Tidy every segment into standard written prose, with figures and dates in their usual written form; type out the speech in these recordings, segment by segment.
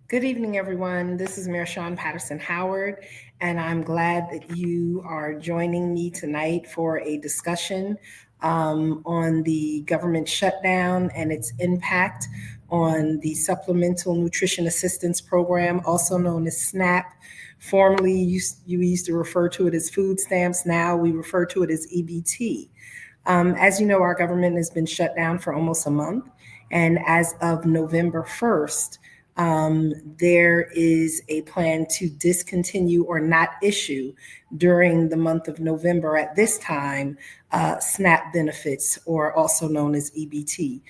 Good evening, everyone. This is Mayor Shawyn Patterson Howard, and I'm glad that you are joining me tonight for a discussion on the government shutdown and its impact on the Supplemental Nutrition Assistance Program, also known as SNAP. Formerly, you used to refer to it as food stamps. Now we refer to it as EBT. As you know, our government has been shut down for almost a month, and as of November 1st, there is a plan to discontinue or not issue during the month of November at this time SNAP benefits, or also known as EBT.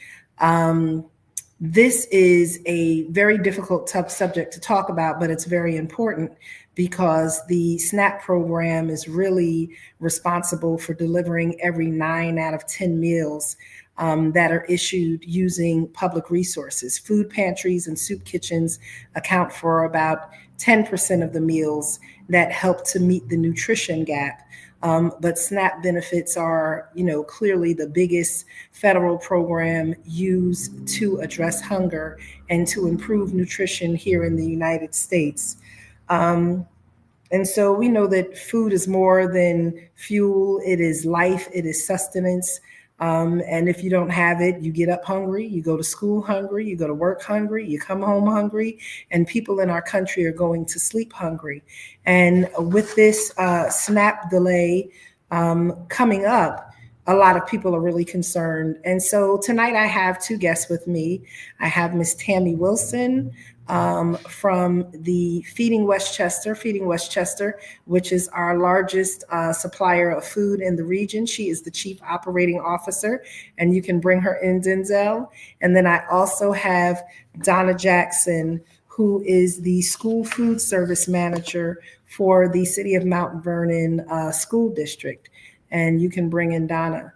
This is a very difficult, tough subject to talk about, but it's very important because the SNAP program is really responsible for delivering every 9 out of 10 meals that are issued using public resources. Food pantries and soup kitchens account for about 10% of the meals that help to meet the nutrition gap. But SNAP benefits are, clearly the biggest federal program used to address hunger and to improve nutrition here in the United States. And so we know that food is more than fuel. It is life. It is sustenance. And if you don't have it, you get up hungry, you go to school hungry, you go to work hungry, you come home hungry, and people in our country are going to sleep hungry. And with this SNAP delay coming up, a lot of people are really concerned. And so tonight I have two guests with me. I have Miss Tammy Wilson from the Feeding Westchester, which is our largest supplier of food in the region. She is the Chief Operating Officer, and you can bring her in, Denzel. And then I also have Donna Jackson, who is the School Food Service Manager for the City of Mount Vernon School District. And you can bring in Donna.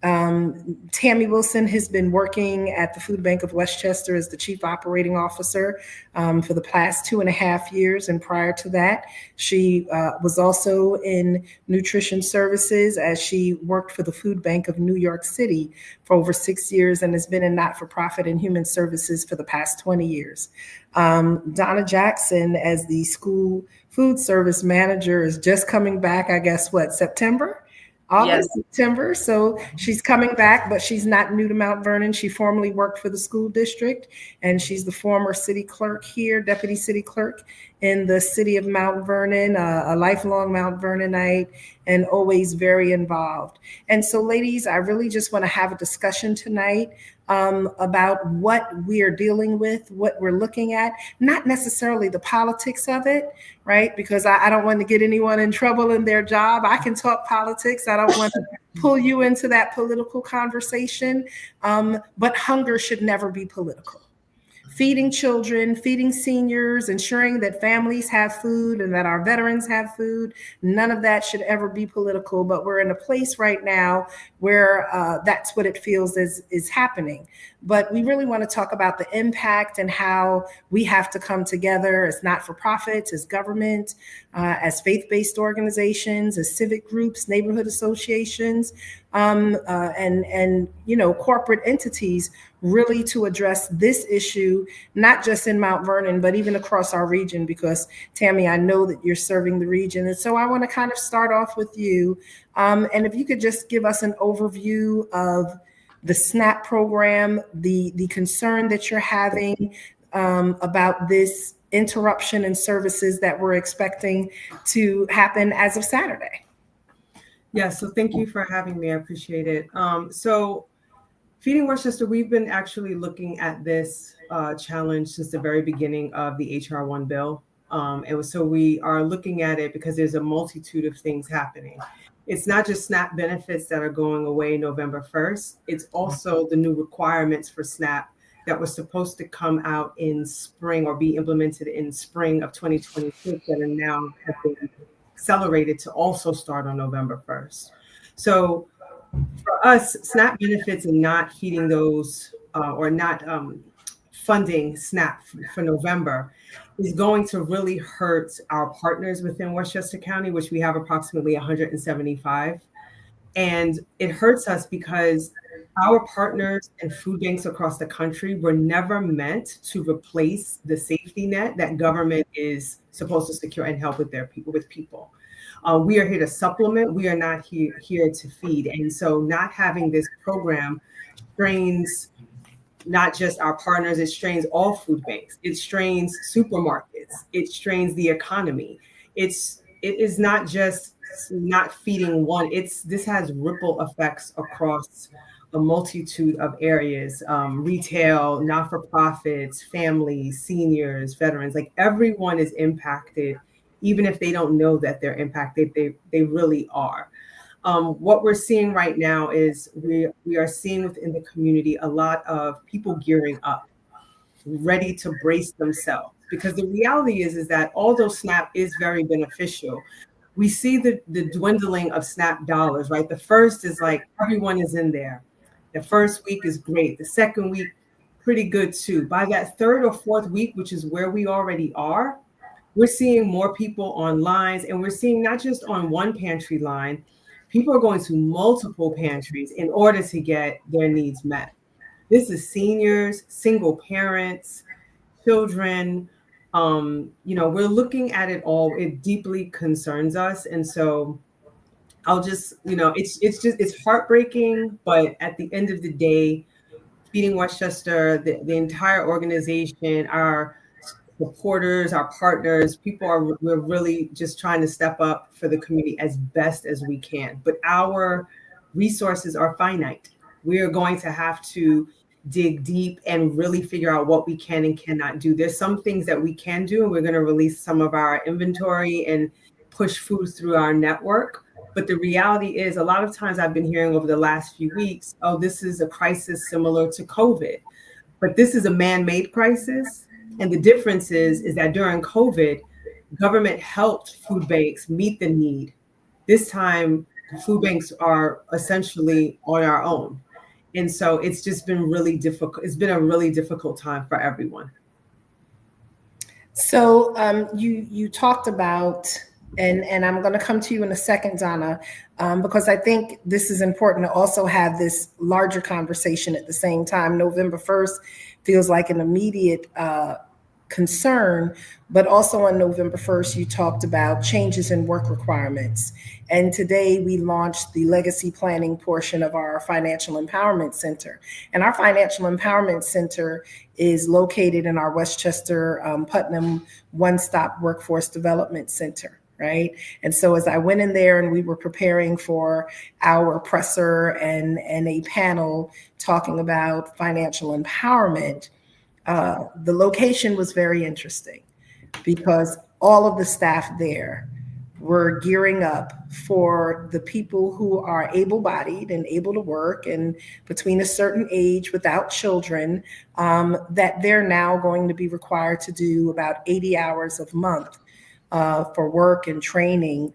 Tammy Wilson has been working at the Food Bank of Westchester as the Chief Operating Officer for the past 2.5 years. And prior to that, she was also in nutrition services as she worked for the Food Bank of New York City for over 6 years and has been in not-for-profit and human services for the past 20 years. Donna Jackson, as the School Food Service Manager, is just coming back, I guess, September? August, yes. September. So she's coming back, but she's not new to Mount Vernon. She formerly worked for the school district, and she's the former city clerk here, deputy city clerk in the city of Mount Vernon, a lifelong Mount Vernonite, and always very involved. And so, ladies, I really just want to have a discussion tonight about what we are dealing with, what we're looking at, not necessarily the politics of it, right? Because I don't want to get anyone in trouble in their job. I can talk politics. I don't want to pull you into that political conversation, but hunger should never be political. Feeding children, feeding seniors, ensuring that families have food and that our veterans have food, none of that should ever be political. But we're in a place right now where that's what it feels is happening. But we really want to talk about the impact and how we have to come together as not-for-profits, as government, as faith-based organizations, as civic groups, neighborhood associations, and corporate entities, really to address this issue, not just in Mount Vernon, but even across our region, because Tammy, I know that you're serving the region. And so I want to kind of start off with you. And if you could just give us an overview of the SNAP program, the concern that you're having about this interruption in services that we're expecting to happen as of Saturday. Yeah, so thank you for having me. I appreciate it. So Feeding Westchester, we've been actually looking at this challenge since the very beginning of the HR 1 bill. So we are looking at it because there's a multitude of things happening. It's not just SNAP benefits that are going away November 1st. It's also the new requirements for SNAP that was supposed to come out in spring or be implemented in spring of 2026 that are now have been accelerated to also start on November 1st. So for us, SNAP benefits and not feeding those or not funding SNAP for November is going to really hurt our partners within Westchester County, which we have approximately 175. And it hurts us because our partners and food banks across the country were never meant to replace the safety net that government is supposed to secure and help with people. We are here to supplement. We are not here to feed. And so not having this program strains not just our partners, it strains all food banks. It strains supermarkets. It strains the economy. It is not just not feeding one. This has ripple effects across a multitude of areas, retail, not-for-profits, families, seniors, veterans, like everyone is impacted, even if they don't know that they're impacted, they really are. What we're seeing right now is we are seeing within the community a lot of people gearing up, ready to brace themselves. Because the reality is that although SNAP is very beneficial, we see the dwindling of SNAP dollars, right? The first is like everyone is in there. The first week is great. The second week, pretty good too. By that third or fourth week, which is where we already are, we're seeing more people on lines, and we're seeing not just on one pantry line, people are going to multiple pantries in order to get their needs met. This is seniors, single parents, children. We're looking at it all. It deeply concerns us. And so I'll just, it's heartbreaking, but at the end of the day, Feeding Westchester, the entire organization, our supporters, our partners, we're really just trying to step up for the community as best as we can. But our resources are finite. We are going to have to dig deep and really figure out what we can and cannot do. There's some things that we can do, and we're going to release some of our inventory and push food through our network. But the reality is, a lot of times I've been hearing over the last few weeks, oh, this is a crisis similar to COVID. But this is a man-made crisis. And the difference is that during COVID, government helped food banks meet the need. This time, food banks are essentially on our own. And so it's just been really difficult. It's been a really difficult time for everyone. So you talked about, and I'm going to come to you in a second, Donna, because I think this is important to also have this larger conversation at the same time. November 1st feels like an immediate concern, but also on November 1st, you talked about changes in work requirements. And today we launched the legacy planning portion of our Financial Empowerment Center. And our Financial Empowerment Center is located in our Westchester Putnam One-Stop Workforce Development Center. Right. And so as I went in there and we were preparing for our presser and a panel talking about financial empowerment, the location was very interesting because all of the staff there were gearing up for the people who are able-bodied and able to work and between a certain age without children, that they're now going to be required to do about 80 hours a month for work and training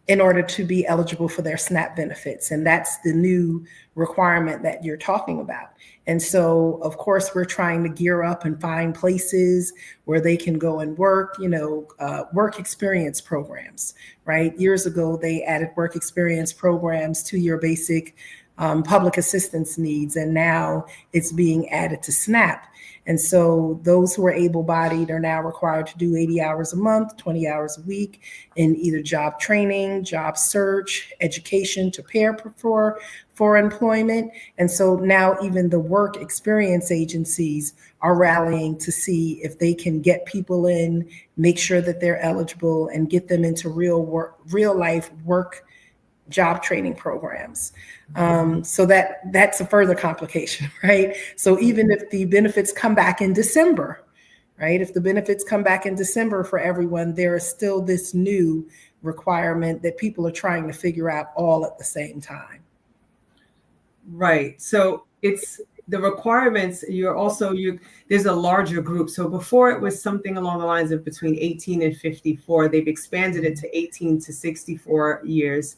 in order to be eligible for their SNAP benefits. And that's the new requirement that you're talking about. And so, of course, we're trying to gear up and find places where they can go and work, work experience programs, right? Years ago, they added work experience programs to your basic public assistance needs, and now it's being added to SNAP. And so those who are able-bodied are now required to do 80 hours a month, 20 hours a week in either job training, job search, education to prepare for employment. And so now even the work experience agencies are rallying to see if they can get people in, make sure that they're eligible, and get them into real life work job training programs. So that's a further complication, right? So even if the benefits come back in December, right? If the benefits come back in December for everyone, there is still this new requirement that people are trying to figure out all at the same time. Right. So it's the requirements. There's a larger group. So before it was something along the lines of between 18 and 54. They've expanded it to 18 to 64 years.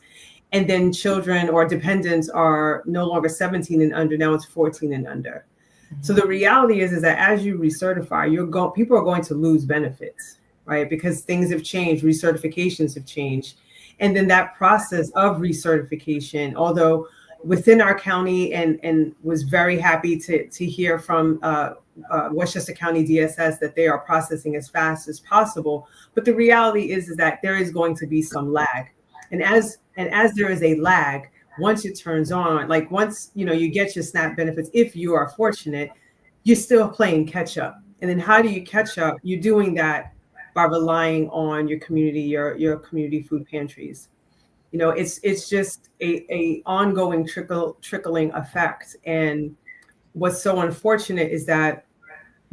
And then children or dependents are no longer 17 and under. Now it's 14 and under. Mm-hmm. So the reality is that as you recertify, people are going to lose benefits, right? Because things have changed, recertifications have changed. And then that process of recertification, although within our county, and was very happy to hear from Westchester County DSS that they are processing as fast as possible. But the reality is that there is going to be some lag, and as there is a lag, once it turns on, like once you get your SNAP benefits, if you are fortunate, you're still playing catch up. And then how do you catch up? You're doing that by relying on your community, your community food pantries. It's just a ongoing trickling effect. And what's so unfortunate is that,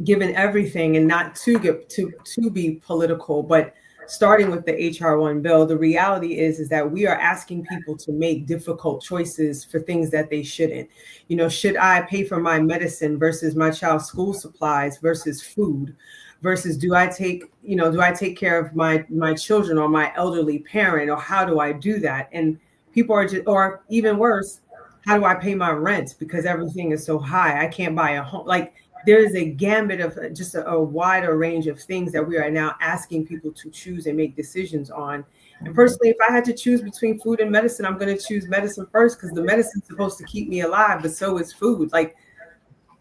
given everything, and not to get to be political, but starting with the HR1 bill, the reality is that we are asking people to make difficult choices for things that they shouldn't. Should I pay for my medicine versus my child's school supplies versus food, versus do I take care of my children or my elderly parent, or how do I do that? And people are just, or even worse, how do I pay my rent because everything is so high? I can't buy a home. Like, there is a gambit of just a wider range of things that we are now asking people to choose and make decisions on. And personally, if I had to choose between food and medicine, I'm going to choose medicine first, because the medicine's supposed to keep me alive, but so is food. Like,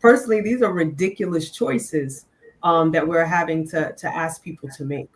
personally, these are ridiculous choices that we're having to ask people to make.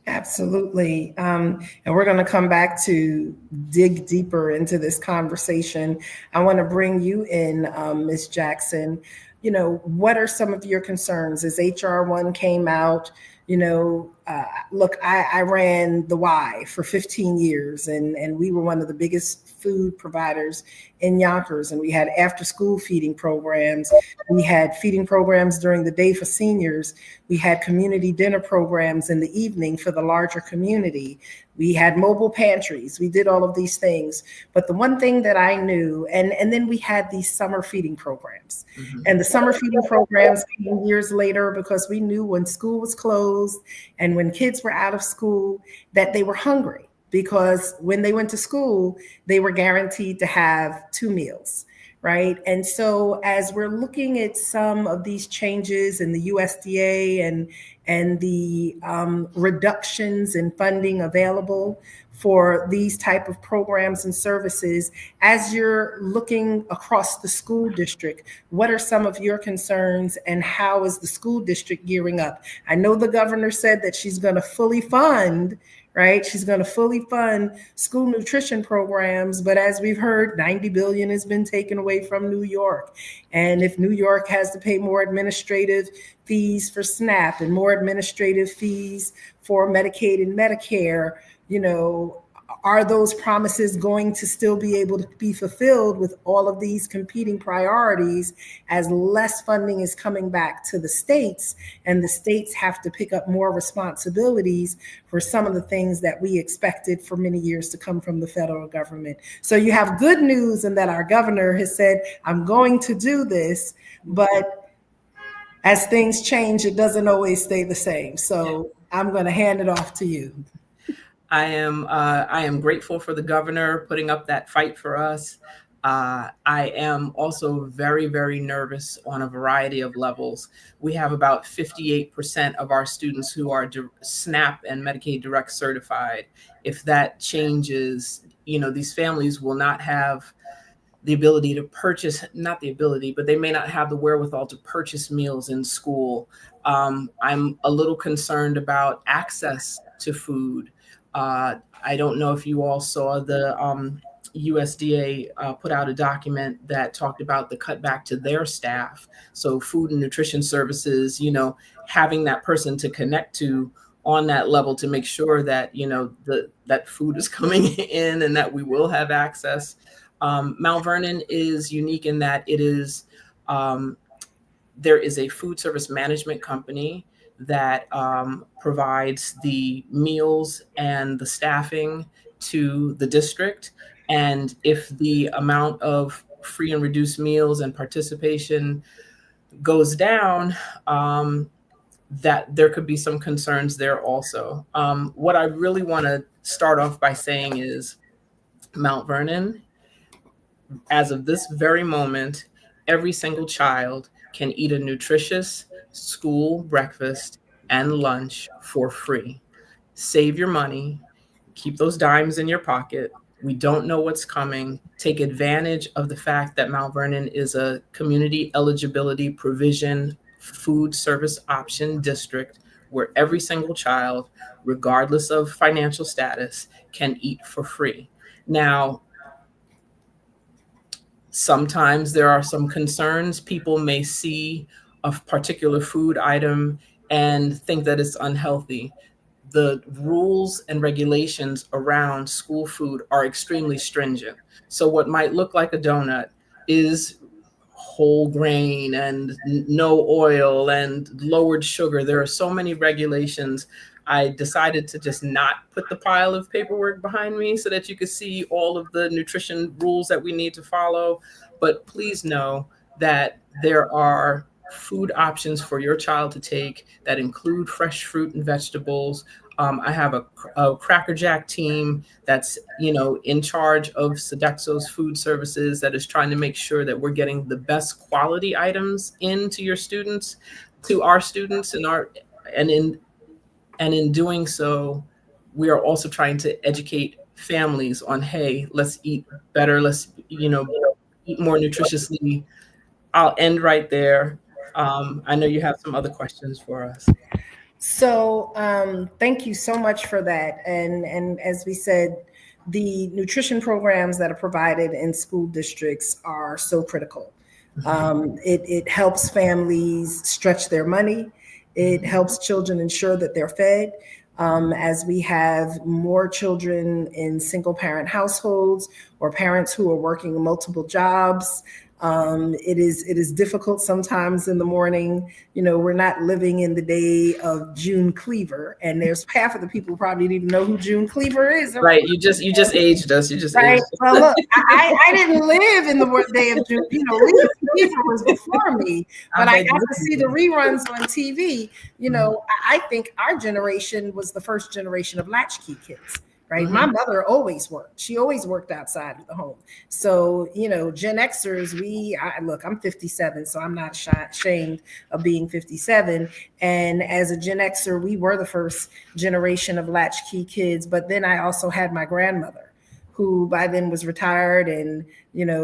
Absolutely. And we're going to come back to dig deeper into this conversation. I want to bring you in, Ms. Jackson. What are some of your concerns as HR1 came out? Look, I ran the Y for 15 years, and we were one of the biggest food providers in Yonkers, and we had after school feeding programs. We had feeding programs during the day for seniors. We had community dinner programs in the evening for the larger community. We had mobile pantries. We did all of these things. But the one thing that I knew, and then we had these summer feeding programs. Mm-hmm. And the summer feeding programs came years later, because we knew when school was closed and when kids were out of school that they were hungry, because when they went to school, they were guaranteed to have 2 meals. Right. And so as we're looking at some of these changes in the USDA and the reductions in funding available for these type of programs and services, as you're looking across the school district, what are some of your concerns, and how is the school district gearing up? I know the governor said that she's going to fully fund, right? She's going to fully fund school nutrition programs. But as we've heard, $90 billion has been taken away from New York. And if New York has to pay more administrative fees for SNAP and more administrative fees for Medicaid and Medicare, are those promises going to still be able to be fulfilled with all of these competing priorities, as less funding is coming back to the states, and the states have to pick up more responsibilities for some of the things that we expected for many years to come from the federal government? So you have good news in that our governor has said, I'm going to do this, but as things change, it doesn't always stay the same. So I'm going to hand it off to you. I am grateful for the governor putting up that fight for us. I am also very, very nervous on a variety of levels. We have about 58% of our students who are SNAP and Medicaid Direct certified. If that changes, these families will not have the ability to purchase, not the ability, but they may not have the wherewithal to purchase meals in school. I'm a little concerned about access to food. I don't know if you all saw the USDA put out a document that talked about the cutback to their staff. So food and nutrition services, having that person to connect to on that level to make sure that, that food is coming in and that we will have access. Mount Vernon is unique in that it is, there is a food service management company that provides the meals and the staffing to the district. And if the amount of free and reduced meals and participation goes down, that there could be some concerns there also. What I really want to start off by saying is Mount Vernon, as of this very moment, every single child can eat a nutritious school breakfast and lunch for free. Save your money, keep those dimes in your pocket, We don't know what's coming. Take advantage of the fact that Mount Vernon is a community eligibility provision food service option district where every single child, regardless of financial status, can eat for free. Now, sometimes there are some concerns. People may see a particular food item and think that it's unhealthy. The rules and regulations around school food are extremely stringent. So what might look like a donut is whole grain and no oil and lowered sugar. There are so many regulations. I decided to just not put the pile of paperwork behind me so that you could see all of the nutrition rules that we need to follow. But please know that there are food options for your child to take that include fresh fruit and vegetables. I have a Cracker Jack team that's, in charge of Sodexo's food services that is trying to make sure that we're getting the best quality items into your students, to our students, and in doing so, we are also trying to educate families on, hey, let's eat better, let's eat more nutritiously. I'll end right there. I know you have some other questions for us. So thank you so much for that. And as we said, the nutrition programs that are provided in school districts are so critical. It helps families stretch their money. It helps children ensure that they're fed. As we have more children in single parent households or parents who are working multiple jobs, it is difficult sometimes in the morning. We're not living in the day of June Cleaver, and there's half of the people probably didn't even know who June Cleaver is. Right. You just aged us. You just right. Aged us. Well, look, I didn't live in the day of June. Cleaver was before me, but I got to see the reruns on TV. I think our generation was the first generation of latchkey kids. Right. Mm-hmm. My mother always worked. She always worked outside of the home. So, Gen Xers, I'm 57, so I'm not ashamed of being 57. And as a Gen Xer, we were the first generation of latchkey kids. But then I also had my grandmother, who by then was retired, and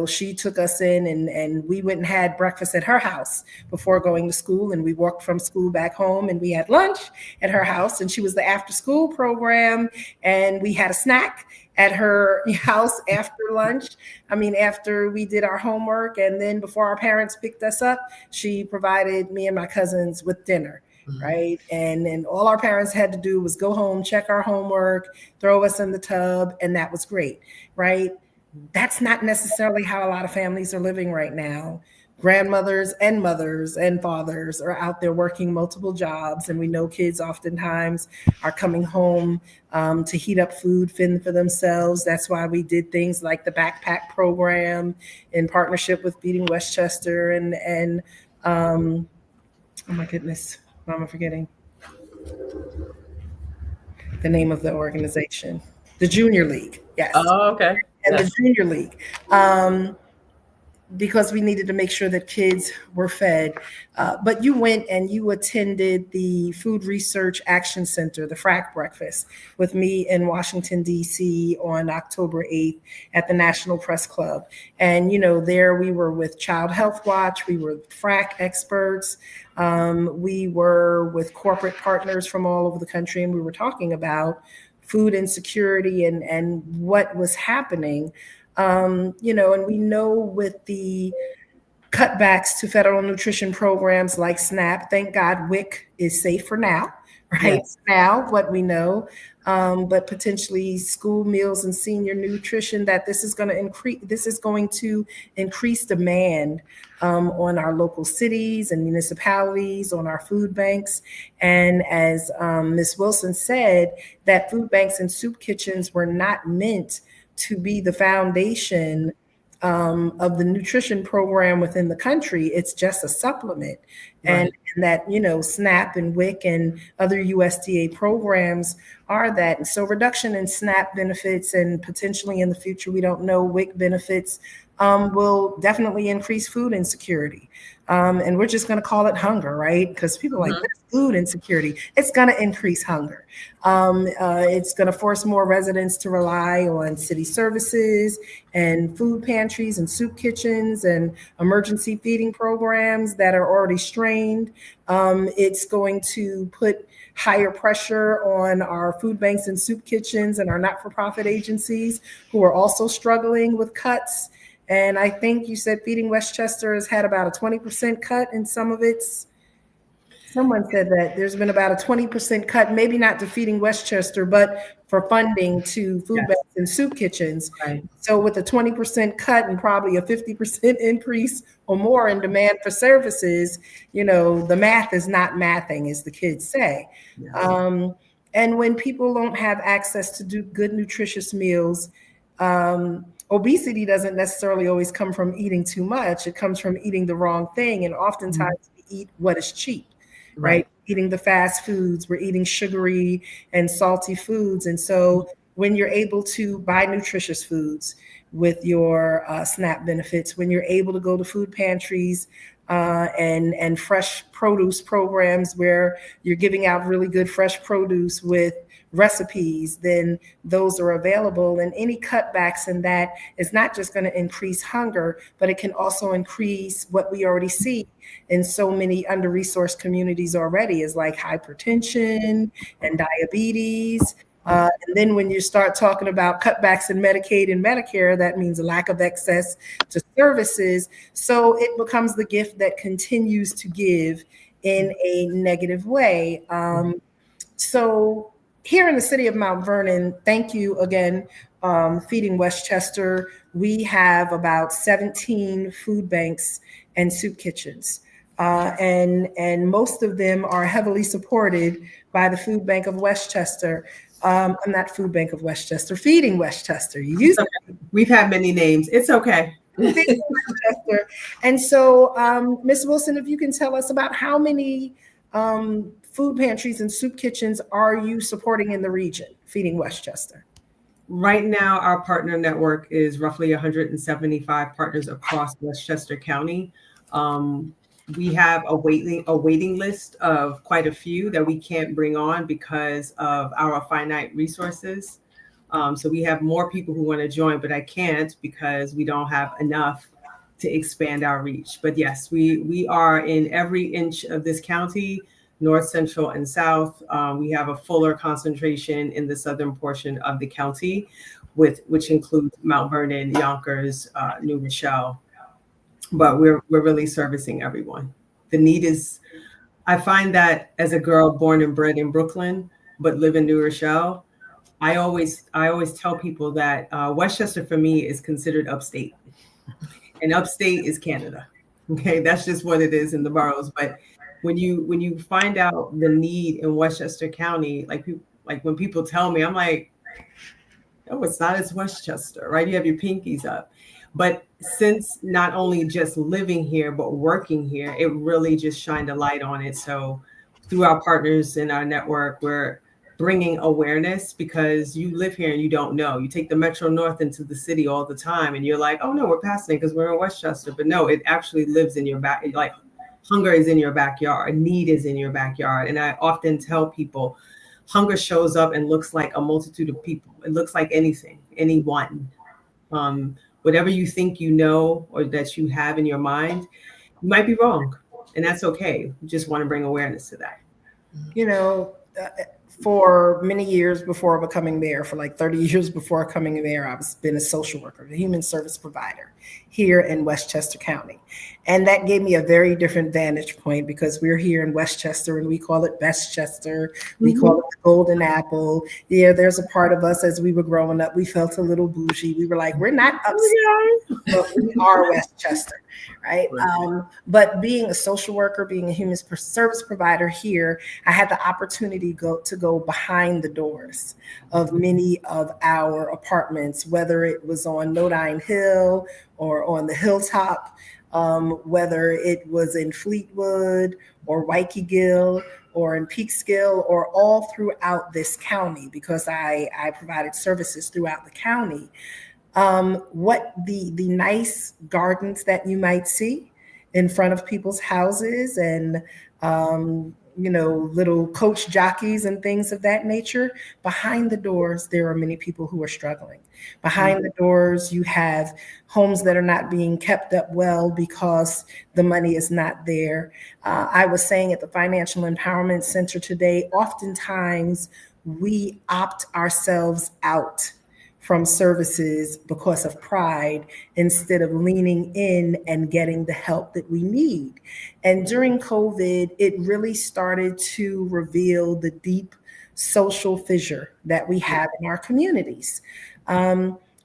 she took us in, and we went and had breakfast at her house before going to school, and we walked from school back home, and we had lunch at her house, and she was the after school program, and we had a snack at her house after lunch. After we did our homework, and then before our parents picked us up, she provided me and my cousins with dinner. Right. And all our parents had to do was go home, check our homework, throw us in the tub. And that was great. Right. That's not necessarily how a lot of families are living right now. Grandmothers and mothers and fathers are out there working multiple jobs. And we know kids oftentimes are coming home to heat up food, fend for themselves. That's why we did things like the backpack program in partnership with Feeding Westchester and oh my goodness. I'm forgetting the name of the organization, the Junior League. Yes. Oh, okay. And yes. The Junior League, because we needed to make sure that kids were fed. But you went and you attended the Food Research Action Center, the FRAC breakfast, with me in Washington, D.C. on October 8th at the National Press Club. And, there we were with Child Health Watch, we were FRAC experts, we were with corporate partners from all over the country, and we were talking about food insecurity and what was happening. And we know with the cutbacks to federal nutrition programs like SNAP, thank God WIC is safe for now, right? Yes. Now, what we know, but potentially school meals and senior nutrition, that this is going to increase demand on our local cities and municipalities, on our food banks. And as Ms. Wilson said, that food banks and soup kitchens were not meant to be the foundation of the nutrition program within the country. It's just a supplement. Right. And that, SNAP and WIC and other USDA programs are that. And so reduction in SNAP benefits and potentially in the future, we don't know, WIC benefits will definitely increase food insecurity. And we're just going to call it hunger, right? Because people are like, that's food insecurity. It's going to increase hunger. It's going to force more residents to rely on city services and food pantries and soup kitchens and emergency feeding programs that are already strained. It's going to put higher pressure on our food banks and soup kitchens and our not-for-profit agencies who are also struggling with cuts. And I think you said Feeding Westchester has had about a 20% cut in some of its. Someone said that there's been about a 20% cut, maybe not to Feeding Westchester, but for funding to food banks and soup kitchens. Right. So with a 20% cut and probably a 50% increase or more in demand for services, the math is not mathing, as the kids say. Yes. And when people don't have access to do good, nutritious meals, obesity doesn't necessarily always come from eating too much. It comes from eating the wrong thing. And oftentimes we eat what is cheap, right? Eating the fast foods, we're eating sugary and salty foods. And so when you're able to buy nutritious foods with your SNAP benefits, when you're able to go to food pantries and fresh produce programs where you're giving out really good fresh produce with recipes, then those are available. And any cutbacks in that is not just going to increase hunger, but it can also increase what we already see in so many under-resourced communities already, is like hypertension and diabetes. And then when you start talking about cutbacks in Medicaid and Medicare, that means a lack of access to services. So it becomes the gift that continues to give in a negative way. So here in the city of Mount Vernon, thank you again, Feeding Westchester. We have about 17 food banks and soup kitchens. And most of them are heavily supported by the Food Bank of Westchester. I'm not Food Bank of Westchester, Feeding Westchester. We've had many names. It's okay. Feeding Westchester. And so, Ms. Wilson, if you can tell us about how many food pantries and soup kitchens are you supporting in the region, Feeding Westchester? Right now, our partner network is roughly 175 partners across Westchester County. We have a waiting list of quite a few that we can't bring on because of our finite resources. So we have more people who want to join, but I can't because we don't have enough to expand our reach. But yes, we are in every inch of this county, north, central, and south. We have a fuller concentration in the southern portion of the county, which includes Mount Vernon, Yonkers, New Rochelle. But we're really servicing everyone. The need is, I find that as a girl born and bred in Brooklyn, but live in New Rochelle, I always tell people that Westchester for me is considered upstate, and upstate is Canada. Okay, that's just what it is in the boroughs. But when you find out the need in Westchester County, like when people tell me, I'm like, oh, it's not as Westchester, right? You have your pinkies up. But since not only just living here, but working here, it really just shined a light on it. So through our partners in our network, we're bringing awareness, because you live here and you don't know. You take the Metro North into the city all the time and you're like, oh no, we're passing because we're in Westchester. But no, it actually lives in your back. Like hunger is in your backyard, need is in your backyard. And I often tell people, hunger shows up and looks like a multitude of people. It looks like anything, anyone. Whatever you think you know or that you have in your mind, you might be wrong. And that's okay. You just want to bring awareness to that. For many years before becoming mayor, for like 30 years before coming mayor, I've been a social worker, a human service provider here in Westchester County. And that gave me a very different vantage point, because we're here in Westchester and we call it Bestchester. We call it the Golden Apple. Yeah, there's a part of us as we were growing up, we felt a little bougie. We were like, we're not upstate, but we are Westchester, right? But being a social worker, being a human service provider here, I had the opportunity to go behind the doors of many of our apartments, whether it was on Nodine Hill or on the Hilltop, whether it was in Fleetwood or Waikigill or in Peekskill, or all throughout this county, because I provided services throughout the county. what the nice gardens that you might see in front of people's houses, and little coach jockeys and things of that nature. Behind the doors, there are many people who are struggling. Behind the doors, you have homes that are not being kept up well because the money is not there. I was saying at the Financial Empowerment Center today, oftentimes we opt ourselves out from services because of pride instead of leaning in and getting the help that we need. And during COVID, it really started to reveal the deep social fissure that we have in our communities.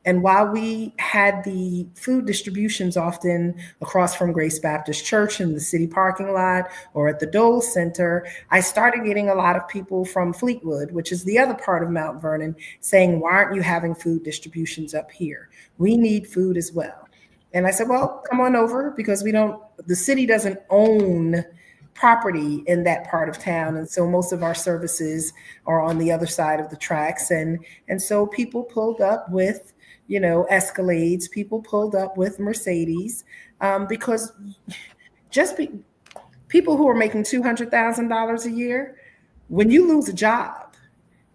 And while we had the food distributions often across from Grace Baptist Church in the city parking lot or at the Dole Center, I started getting a lot of people from Fleetwood, which is the other part of Mount Vernon, saying, why aren't you having food distributions up here? We need food as well. And I said, well, come on over, because the city doesn't own property in that part of town. And so most of our services are on the other side of the tracks. And so people pulled up with Escalades, people pulled up with Mercedes, because people who are making $200,000 a year, when you lose a job,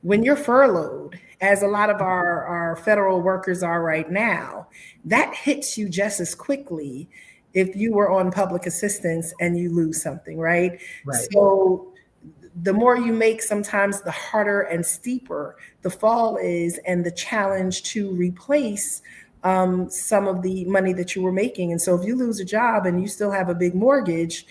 when you're furloughed, as a lot of our federal workers are right now, that hits you just as quickly if you were on public assistance and you lose something, right? So the more you make, sometimes the harder and steeper the fall is, and the challenge to replace some of the money that you were making. And so if you lose a job and you still have a big mortgage,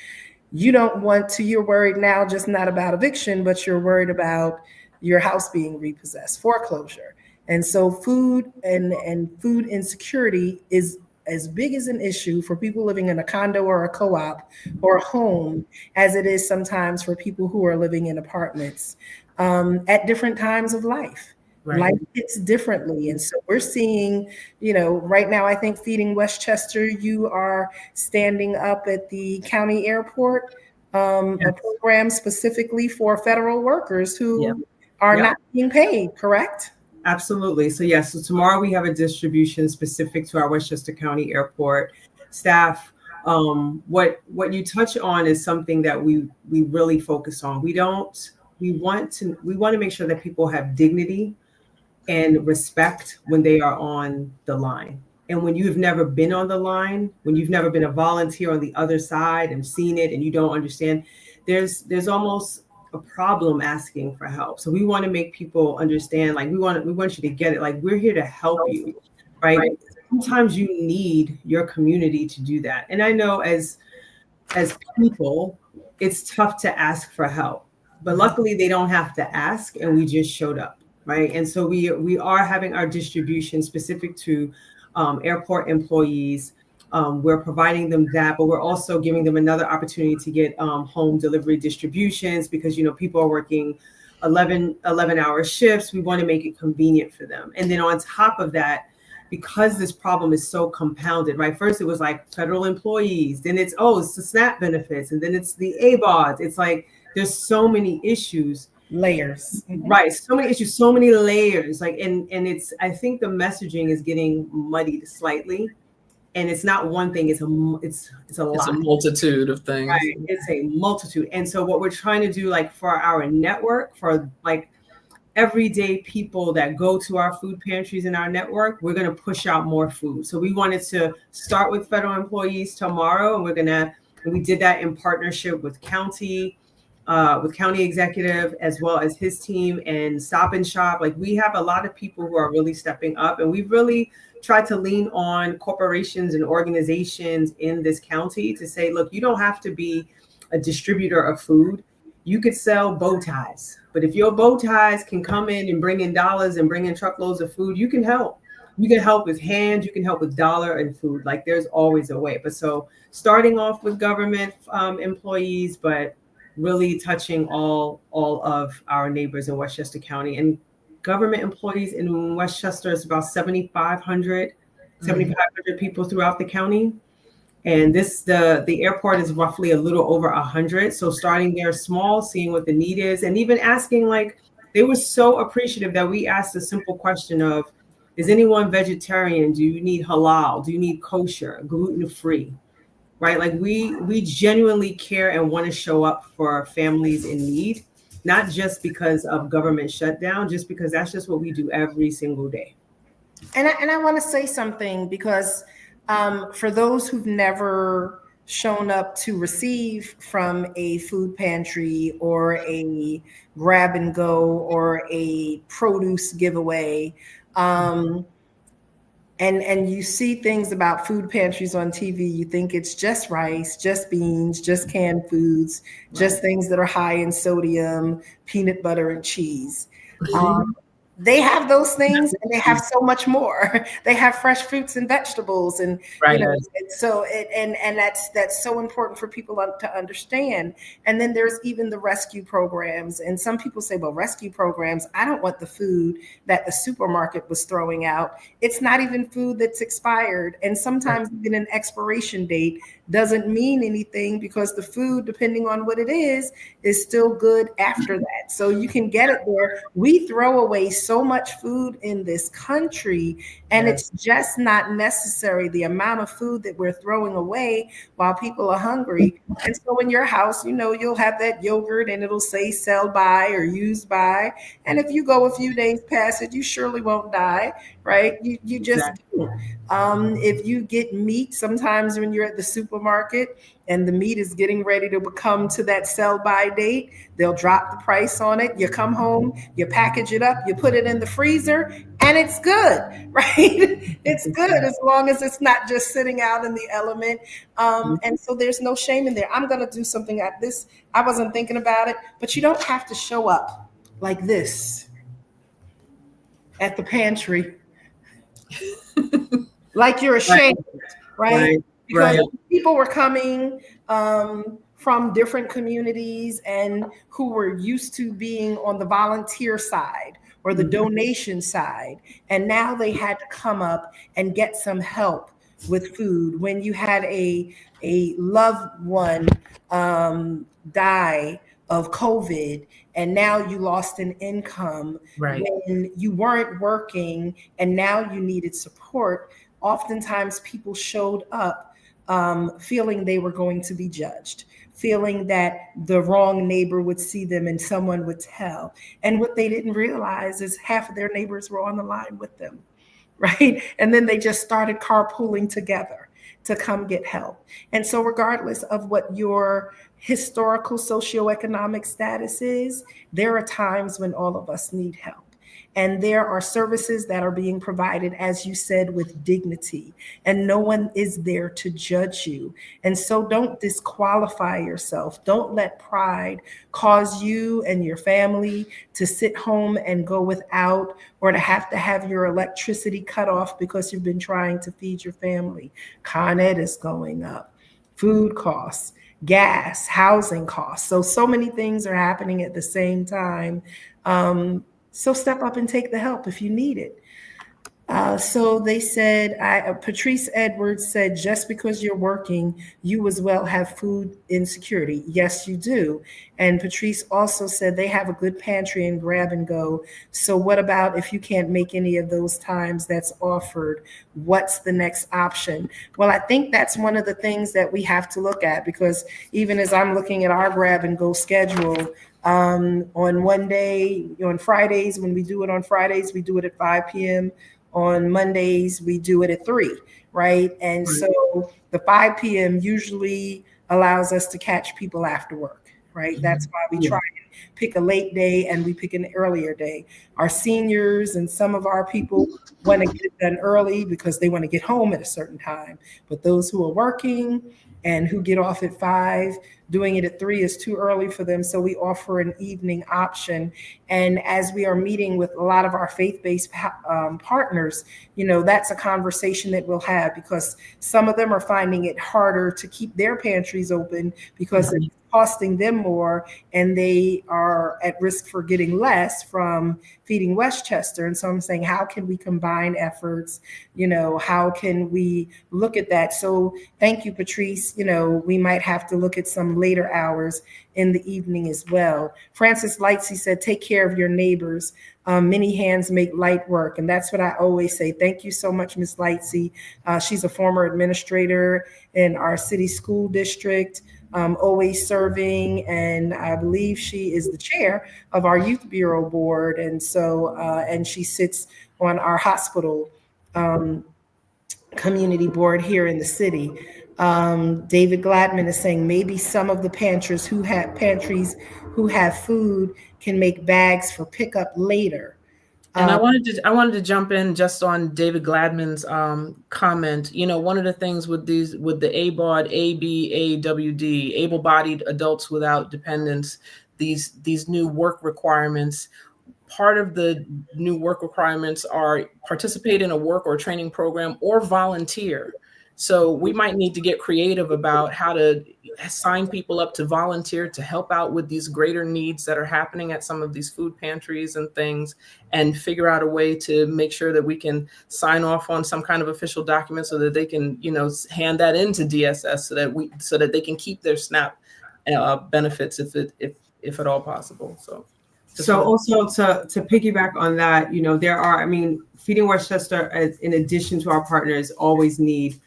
you're worried now just not about eviction, but you're worried about your house being repossessed, foreclosure. And so food and food insecurity is as big as an issue for people living in a condo or a co-op or a home as it is sometimes for people who are living in apartments at different times of life. Right. Life hits differently. And so we're seeing, right now, I think Feeding Westchester, you are standing up at the county airport, a program specifically for federal workers who are not being paid, correct? Absolutely. So so tomorrow we have a distribution specific to our Westchester County Airport staff. What you touch on is something that we really focus on. We want to make sure that people have dignity and respect when they are on the line. And when you've never been on the line, when you've never been a volunteer on the other side and seen it and you don't understand, there's almost a problem asking for help. So we want to make people understand, like we want you to get it. Like, we're here to help you, right? Sometimes you need your community to do that. And I know as people, it's tough to ask for help, but luckily they don't have to ask, and we just showed up, right? And so we are having our distribution specific to airport employees. We're providing them that, but we're also giving them another opportunity to get home delivery distributions, because, people are working 11-hour shifts. We want to make it convenient for them. And then on top of that, because this problem is so compounded, right? First, it was like federal employees, then it's the SNAP benefits, and then it's the ABODs. It's like, there's so many issues. Layers. Right. So many issues, so many layers. Like, and I think the messaging is getting muddied slightly. And it's not one thing, it's a lot. It's a multitude of things. Right. It's a multitude. And so what we're trying to do, like, for our network, for like everyday people that go to our food pantries in our network, we're going to push out more food. So we wanted to start with federal employees tomorrow, and we did that in partnership with county executive, as well as his team, and Stop and Shop. Like, we have a lot of people who are really stepping up, and we've really tried to lean on corporations and organizations in this county to say, look, you don't have to be a distributor of food. You could sell bow ties, but if your bow ties can come in and bring in dollars and bring in truckloads of food, you can help. You can help with hands, you can help with dollar and food. Like, there's always a way. But so starting off with government employees, but really touching all of our neighbors in Westchester County. And government employees in Westchester is about 7,500 people throughout the county. And the airport is roughly a little over 100. So starting there small, seeing what the need is, and even asking, like, they were so appreciative that we asked a simple question of, Is anyone vegetarian? Do you need halal? Do you need kosher, gluten-free? Right? Like we genuinely care and want to show up for families in need, not just because of government shutdown, just because that's just what we do every single day. And I want to say something because for those who've never shown up to receive from a food pantry or a grab and go or a produce giveaway, and you see things about food pantries on TV, you think it's just rice, just beans, just canned foods, just things that are high in sodium, peanut butter and cheese. They have those things and they have so much more. They have fresh fruits and vegetables, and Right. and that's so important for people to understand. And then there's even the rescue programs, and some people say, well, rescue programs, I don't want the food that the supermarket was throwing out. It's not even food that's expired, and sometimes even an expiration date doesn't mean anything because the food, depending on what it is still good after that. So you can get it there. We throw away so much food in this country, and it's just not necessary, the amount of food that we're throwing away while people are hungry. And so in your house, you'll have that yogurt and it'll say sell by or used by. And if you go a few days past it, you surely won't die, right? You just do. If you get meat, sometimes when you're at the supermarket and the meat is getting ready to come to that sell by date, they'll drop the price on it. You come home, you package it up, you put it in the freezer, and it's good, right? It's good as long as it's not just sitting out in the element. And so there's no shame in there. I'm going to do something like this. I wasn't thinking about it, but you don't have to show up like this at the pantry. Like you're ashamed, right? Because people were coming from different communities and who were used to being on the volunteer side or the donation side. And now they had to come up and get some help with food. When you had a loved one die of COVID, and now you lost an income, when you weren't working and now you needed support, oftentimes people showed up feeling they were going to be judged, feeling that the wrong neighbor would see them and someone would tell. And what they didn't realize is half of their neighbors were on the line with them, right? And then they just started carpooling together to come get help. And so regardless of what your historical socioeconomic status is, there are times when all of us need help. And there are services that are being provided, as you said, with dignity, and no one is there to judge you. And so don't disqualify yourself. Don't let pride cause you and your family to sit home and go without, or to have your electricity cut off because you've been trying to feed your family. Con Ed is going up, food costs, gas, housing costs. So many things are happening at the same time. So step up and take the help if you need it. So they said, Patrice Edwards said, just because you're working, you as well have food insecurity. Yes, you do. And Patrice also said they have a good pantry and grab and go. So what about if you can't make any of those times that's offered? What's the next option? Well, I think that's one of the things that we have to look at, because even as I'm looking at our grab and go schedule, on one day, on Fridays, when we do it on Fridays, we do it at 5 p.m. On Mondays, we do it at 3, right? And so the 5 p.m. usually allows us to catch people after work, right? That's why we try and pick a late day and we pick an earlier day. Our seniors and some of our people want to get it done early because they want to get home at a certain time. But those who are working and who get off at 5, doing it at 3 is too early for them. So we offer an evening option. And as we are meeting with a lot of our faith-based partners, that's a conversation that we'll have, because some of them are finding it harder to keep their pantries open because it's costing them more, and they are at risk for getting less from feeding Westchester. And so I'm saying, how can we combine efforts? How can we look at that? So thank you, Patrice. We might have to look at some later hours in the evening as well. Francis Lightsey said, take care of your neighbors. Many hands make light work. And that's what I always say. Thank you so much, Ms. Lightsey. She's a former administrator in our city school district, always serving. And I believe she is the chair of our youth bureau board. And so, and she sits on our hospital community board here in the city. David Gladman is saying maybe some of the pantries who have food can make bags for pickup later. And I wanted to jump in just on David Gladman's comment. You know, one of the things with the ABAWD, ABAWD, able-bodied adults without dependents, these new work requirements. Part of the new work requirements are participate in a work or training program or volunteer. So we might need to get creative about how to sign people up to volunteer to help out with these greater needs that are happening at some of these food pantries and things, and figure out a way to make sure that we can sign off on some kind of official document so that they can, you know, hand that into DSS so that they can keep their SNAP benefits if at all possible. So also to piggyback on that, you know, Feeding Westchester, in addition to our partners, always need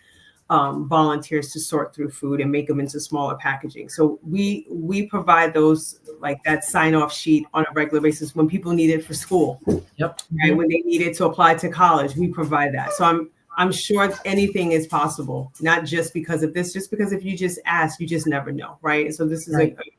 volunteers to sort through food and make them into smaller packaging. So we provide those, like that sign-off sheet on a regular basis when people need it for school. Yep. Right? When they need it to apply to college, we provide that. So I'm sure anything is possible, not just because of this, just because if you just ask, you just never know, right? So this is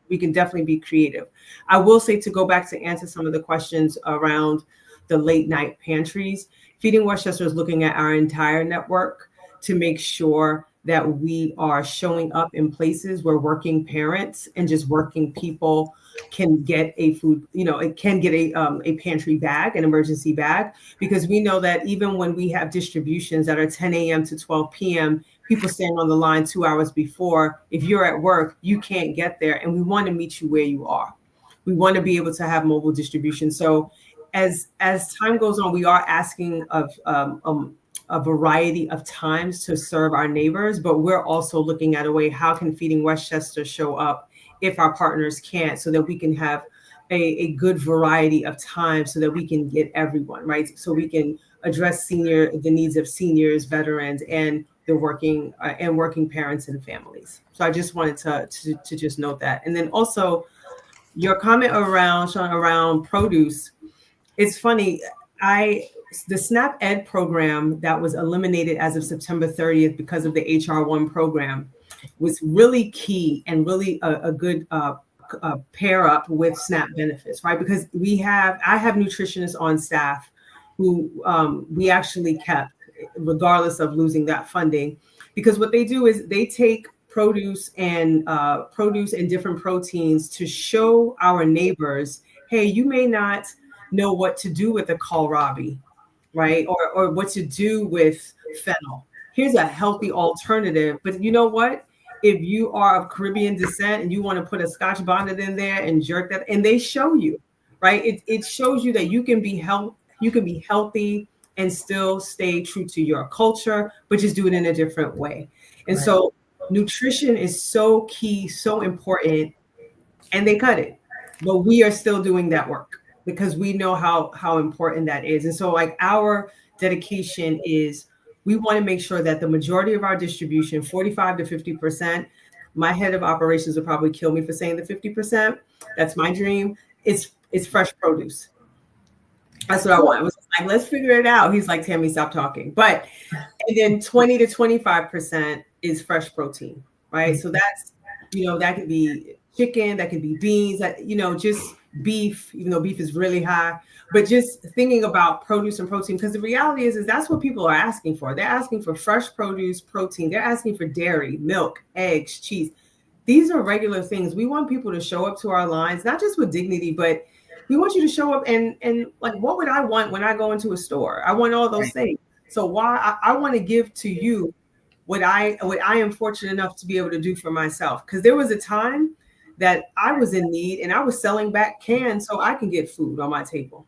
we can definitely be creative. I will say, to go back to answer some of the questions around the late night pantries, Feeding Westchester is looking at our entire network to make sure that we are showing up in places where working parents and just working people can get a food, you know, it can get a pantry bag, an emergency bag, because we know that even when we have distributions that are 10 a.m. to 12 p.m., people stand on the line 2 hours before. If you're at work, you can't get there, and we want to meet you where you are. We want to be able to have mobile distribution. So as time goes on, we are asking of a variety of times to serve our neighbors, but we're also looking at a way, how can Feeding Westchester show up if our partners can't, so that we can have a good variety of times so that we can get everyone, right? So we can address the needs of seniors, veterans, and the working parents and families. So I just wanted to just note that. And then also your comment around, Shawyn, around produce. It's funny, the SNAP Ed program that was eliminated as of September 30th because of the HR1 program was really key and really a good pair up with SNAP benefits, right? Because I have nutritionists on staff who we actually kept, regardless of losing that funding, because what they do is they take produce and different proteins to show our neighbors, hey, you may not know what to do with a kohlrabi, right? Or what to do with fennel. Here's a healthy alternative. But you know what? If you are of Caribbean descent and you want to put a Scotch bonnet in there and jerk that, and they show you, right? It shows you that you can be healthy and still stay true to your culture, but just do it in a different way. And right. So nutrition is so key, so important, and they cut it, but we are still doing that work, because we know how important that is. And so, like, our dedication is, we want to make sure that the majority of our distribution, 45 to 50%, my head of operations will probably kill me for saying the 50%. That's my dream. It's fresh produce. That's what I want. I was like, let's figure it out. He's like, Tammy, stop talking. And then 20 to 25% is fresh protein, right? So that's, that could be chicken, that could be beans, that, just beef, even though beef is really high, but just thinking about produce and protein, because the reality is that's what people are asking for. They're asking for fresh produce, protein. They're asking for dairy, milk, eggs, cheese. These are regular things. We want people to show up to our lines, not just with dignity, but we want you to show up and like, what would I want when I go into a store? I want all those things. So why I want to give to you what I am fortunate enough to be able to do for myself. Because there was a time that I was in need and I was selling back cans so I can get food on my table.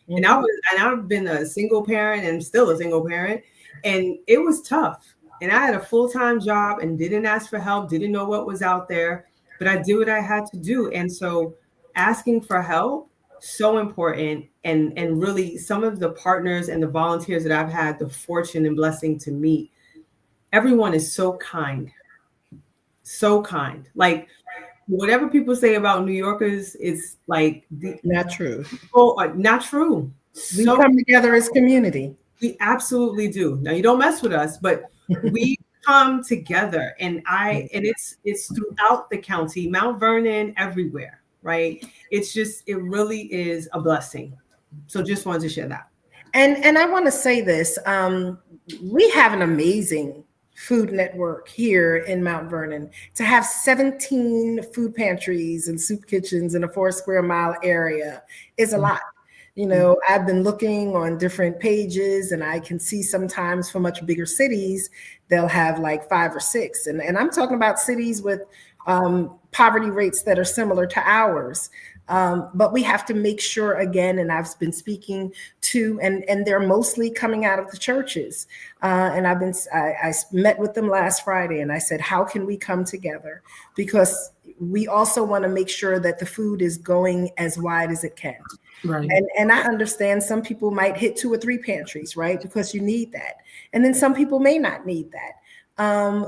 Mm-hmm. And I've been a single parent and still a single parent, and it was tough. And I had a full-time job and didn't ask for help, didn't know what was out there, but I did what I had to do. And so asking for help so important. And really some of the partners and the volunteers that I've had the fortune and blessing to meet, everyone is so kind. So kind. Like whatever people say about New Yorkers, it's like Not true. not true. We So come together as community. we absolutely do. Now you don't mess with us, but we come together, and it's throughout the county, Mount Vernon, everywhere, right? It really is a blessing. So just wanted to share that. And I want to say this. We have an amazing food network here in Mount Vernon. To have 17 food pantries and soup kitchens in a 4 square mile area is a lot. You know, I've been looking on different pages, and I can see sometimes for much bigger cities, they'll have like 5 or 6. And I'm talking about cities with poverty rates that are similar to ours. But we have to make sure, again, and I've been speaking to, and they're mostly coming out of the churches. And I met with them last Friday, and I said, how can we come together? Because we also want to make sure that the food is going as wide as it can. Right. And I understand some people might hit 2 or 3 pantries, right? Because you need that. And then some people may not need that.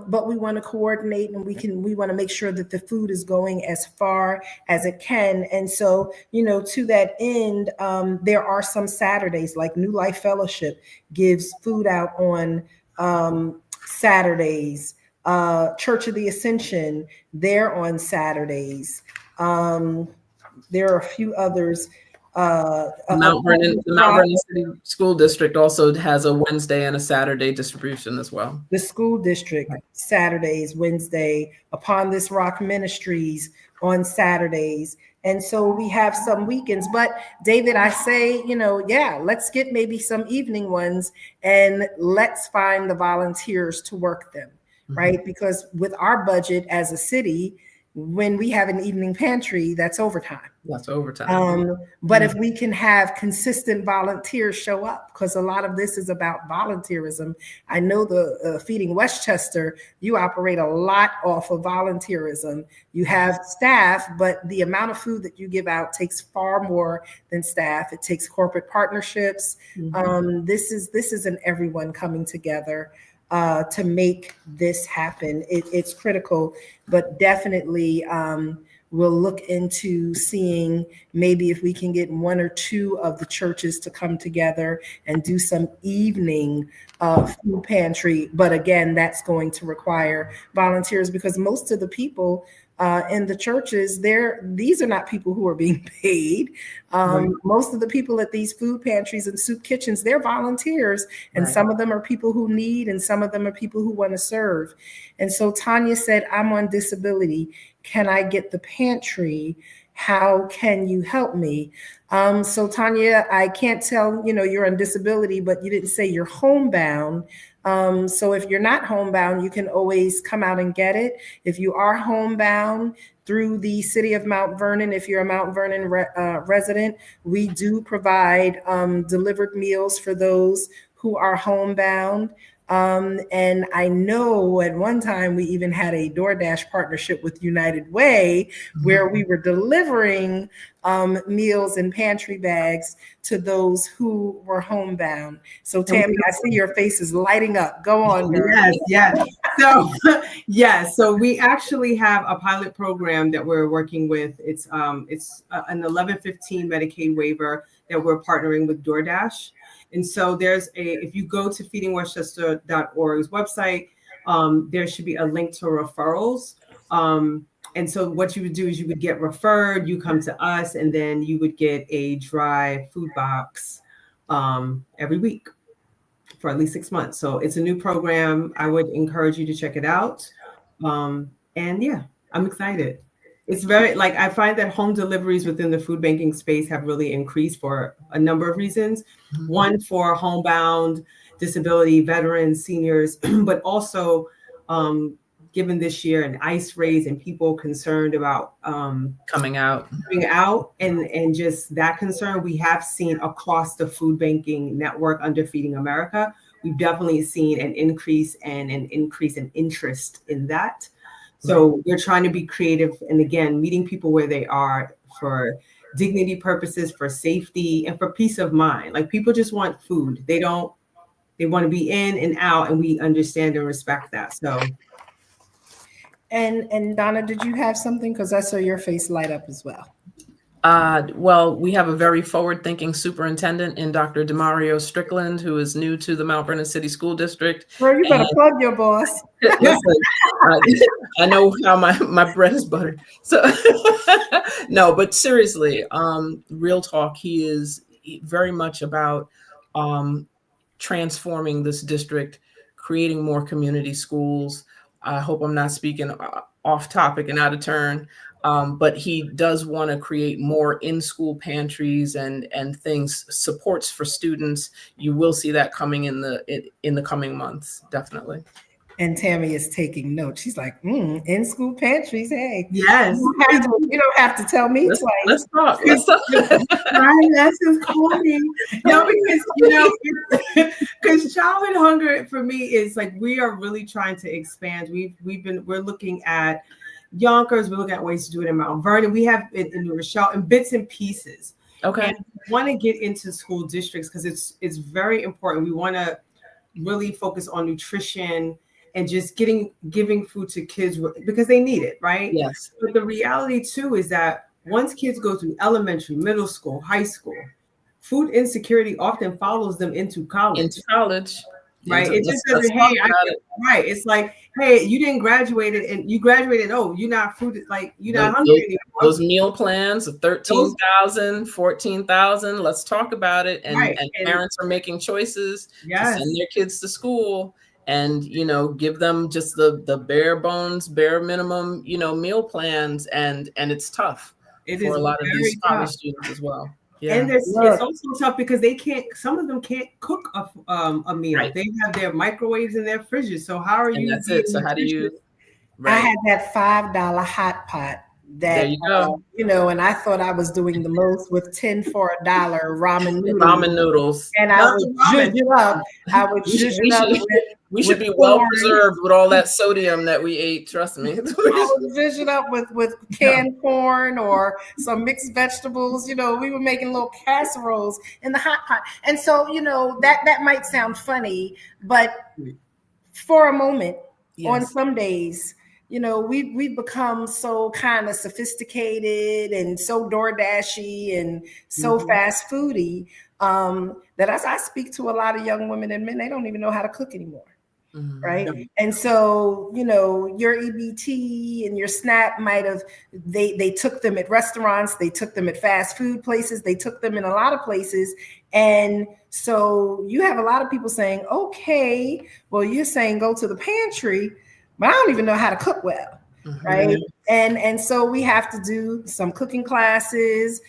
But we want to coordinate, and we want to make sure that the food is going as far as it can. And so, you know, to that end, there are some Saturdays, like New Life Fellowship gives food out on Saturdays. Church of the Ascension, they're on Saturdays. There are a few others. The Mount Vernon City School District also has a Wednesday and a Saturday distribution as well. The school district, Saturdays, Wednesday, Upon This Rock Ministries on Saturdays. And so we have some weekends. But David, I say, you know, yeah, let's get maybe some evening ones, and let's find the volunteers to work them, right? Because with our budget as a city, when we have an evening pantry, that's overtime. That's overtime. But if we can have consistent volunteers show up, because a lot of this is about volunteerism. I know the Feeding Westchester, you operate a lot off of volunteerism. You have staff, but the amount of food that you give out takes far more than staff. It takes corporate partnerships. This is an everyone coming together to make this happen. It's critical, but definitely we'll look into seeing maybe if we can get 1 or 2 of the churches to come together and do some evening food pantry. But again, that's going to require volunteers, because most of the people in the churches, these are not people who are being paid. Most of the people at these food pantries and soup kitchens, they're volunteers, and some of them are people who need, and some of them are people who want to serve. And so Tanya said, I'm on disability. Can I get the pantry? How can you help me? So Tanya, I can't tell, you know, you're on disability, but you didn't say you're homebound. So if you're not homebound, you can always come out and get it. If you are homebound through the city of Mount Vernon, if you're a Mount Vernon resident, we do provide delivered meals for those who are homebound. And I know at one time we even had a DoorDash partnership with United Way, where we were delivering meals and pantry bags to those who were homebound. So Tammy, I see your face is lighting up. Go on, girl. Yes. So we actually have a pilot program that we're working with. It's an 1115 Medicaid waiver that we're partnering with DoorDash. And so if you go to feedingwestchester.org's website, there should be a link to referrals. And so what you would do is you would get referred, you come to us, and then you would get a dry food box every week for at least 6 months. So it's a new program. I would encourage you to check it out. And yeah, I'm excited. It's very, like, I find that home deliveries within the food banking space have really increased for a number of reasons. One, for homebound, disability, veterans, seniors, but also given this year an ICE raise and people concerned about coming out and just that concern, we have seen across the food banking network under Feeding America, we've definitely seen an increase in interest in that. So we're trying to be creative, and again, meeting people where they are for dignity purposes, for safety, and for peace of mind. Like, people just want food. They want to be in and out, and we understand and respect that. So. And Donna, did you have something? Because I saw your face light up as well. Well, we have a very forward-thinking superintendent in Dr. Demario Strickland, who is new to the Mount Vernon City School District. Girl, you better plug your boss. Listen, I know how my bread is buttered. So no, but seriously, real talk, he is very much about transforming this district, creating more community schools. I hope I'm not speaking off topic and out of turn. But he does want to create more in-school pantries and things, supports for students. You will see that coming in the coming months, definitely. And Tammy is taking notes. She's like, in-school pantries, hey. Yes. You don't have to tell me twice. Let's talk. Right, that's just funny. No, because childhood hunger for me is like, we are really trying to expand. We're looking at Yonkers, we're looking at ways to do it in Mount Vernon. We have it in New Rochelle in bits and pieces. Okay. And we want to get into school districts because it's very important. We want to really focus on nutrition and just giving food to kids because they need it, right? Yes. But the reality too is that once kids go through elementary, middle school, high school, food insecurity often follows them into college. Right. It just doesn't, right. It's like, hey, you didn't graduate and you graduated. Oh, you're not food, like you're not hungry anymore. Those meal plans of 13,000, 14,000. Let's talk about it. And parents are making choices to send their kids to school and, give them just the bare bones, bare minimum, meal plans. And it's tough for a lot of these college students as well. Yeah. And it's also tough because some of them can't cook a meal. Right. They have their microwaves and their fridges. So how are you? That's it. So how do you? Right. I had that $5 hot pot that, there you go. And I thought I was doing the most with 10 for $1 ramen noodles. Ramen noodles. And I would zhuzh it up. We should be well preserved with all that sodium that we ate. Trust me. I would zhuzh it up with canned corn or some mixed vegetables. We were making little casseroles in the hot pot. And so, that might sound funny, but for a moment, on some days, we've become so kind of sophisticated and so DoorDashy and so fast foody that as I speak to a lot of young women and men, they don't even know how to cook anymore. Right. And so, your EBT and your SNAP might have, they took them at restaurants, they took them at fast food places, they took them in a lot of places. And so you have a lot of people saying, okay, well, you're saying go to the pantry, but I don't even know how to cook well. Right. And so we have to do some cooking classes.